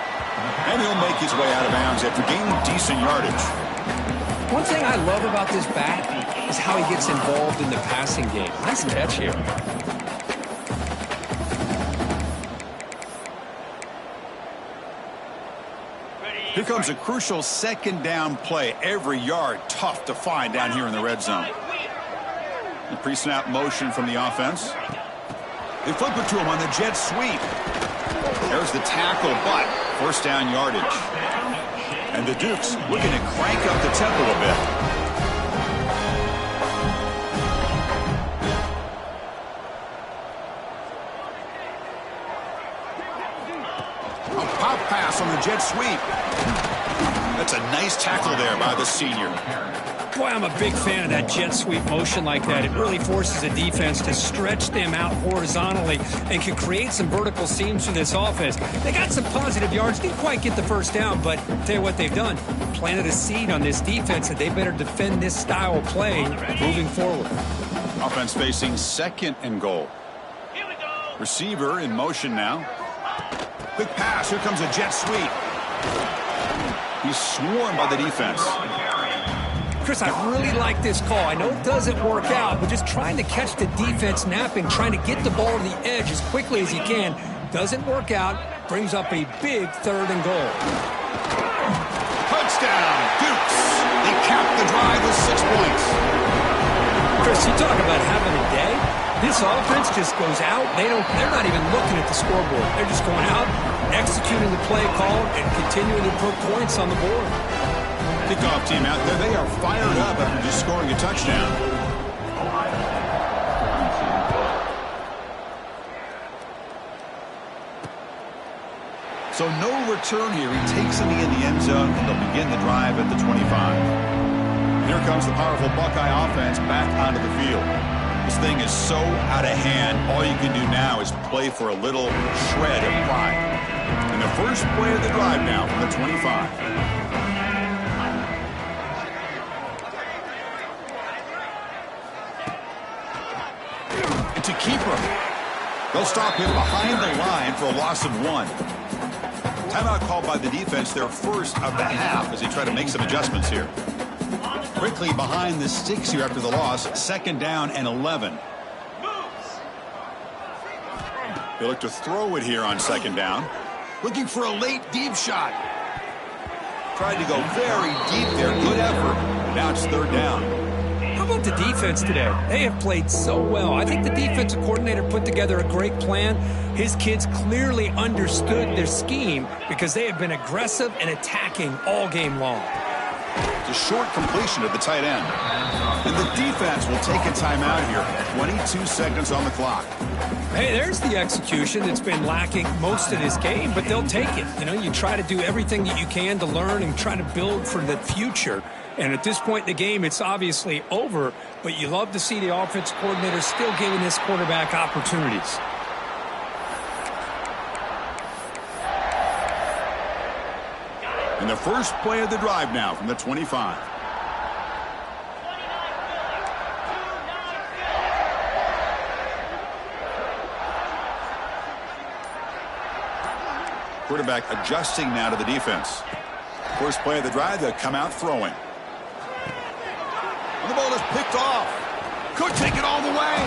And he'll make his way out of bounds after gaining decent yardage. One thing I love about this back is how he gets involved in the passing game. Nice catch here. Here comes a crucial second down play. Every yard tough to find down here in the red zone. The pre-snap motion from the offense. They flip it to him on the jet sweep. There's the tackle, but first down yardage. And the Dukes looking to crank up the tempo a bit. A pop pass on the jet sweep. That's a nice tackle there by the senior. Boy, I'm a big fan of that jet sweep motion like that. It really forces a defense to stretch them out horizontally and can create some vertical seams for this offense. They got some positive yards. Didn't quite get the first down, but I'll tell you what they've done. Planted a seed on this defense that they better defend this style of play moving forward. Offense facing 2nd and goal. Receiver in motion now. Quick pass. Here comes a jet sweep. He's swarmed by the defense. Chris, I really like this call. I know it doesn't work out, but just trying to catch the defense napping, trying to get the ball to the edge as quickly as he can. Doesn't work out. Brings up a big 3rd and goal. Touchdown, Dukes. They cap the drive with 6 points. Chris, you talk about having a day. This offense just goes out. They're not even looking at the scoreboard. They're just going out, executing the play call, and continuing to put points on the board. Kickoff team out there. They are fired up after just scoring a touchdown. So no return here. He takes the knee in the end zone, and they'll begin the drive at the 25. Here comes the powerful Buckeye offense back onto the field. This thing is so out of hand. All you can do now is play for a little shred of pride. And the first play of the drive now from the 25. To keep him. They'll stop him behind the line for a loss of 1. Timeout called by the defense, their first of the half, as they try to make some adjustments here. Quickly behind the sticks here after the loss. 2nd down and 11. They look to throw it here on 2nd down. Looking for a late deep shot. Tried to go very deep there. Good effort. Now it's 3rd down. How about the defense today? They have played so well. I think the defensive coordinator put together a great plan. His kids clearly understood their scheme because they have been aggressive and attacking all game long. It's a short completion of the tight end. And the defense will take a timeout here. 22 seconds on the clock. Hey, there's the execution that's been lacking most of this game, but they'll take it. You know, you try to do everything that you can to learn and try to build for the future. And at this point in the game, it's obviously over, but you love to see the offensive coordinator still giving this quarterback opportunities. And the first play of the drive now from the 25. Quarterback adjusting now to the defense. First play of the drive, they'll come out throwing. And the ball is picked off. Could take it all the way.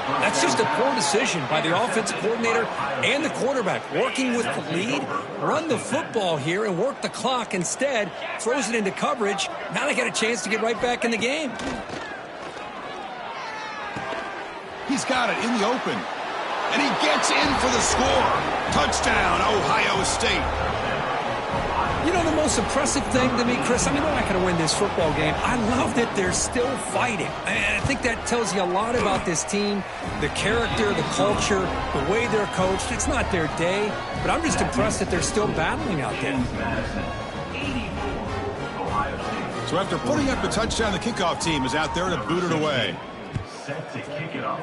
That's just a poor decision by the offensive coordinator and the quarterback. Working with the lead, run the football here and work the clock. Instead, throws it into coverage. Now they got a chance to get right back in the game. He's got it in the open. And he gets in for the score. Touchdown, Ohio State. You know, the most impressive thing to me, Chris, I mean, they're not going to win this football game. I love that they're still fighting. I think that tells you a lot about this team, the character, the culture, the way they're coached. It's not their day, but I'm just impressed that they're still battling out there. So after putting up the touchdown, the kickoff team is out there to boot it away. Set to kick it off.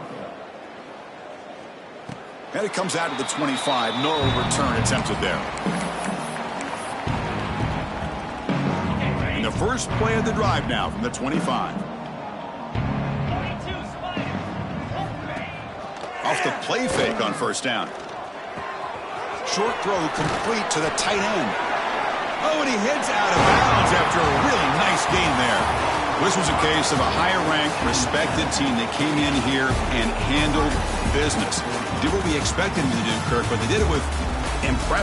And it comes out to the 25. No return attempted there. And the first play of the drive now from the 25. Off the play fake on first down. Short throw complete to the tight end. Oh, and he heads out of bounds after a really nice gain there. This was a case of a higher-ranked, respected team that came in here and handled business. Did what we expected them to do, Kirk, but they did it with impressive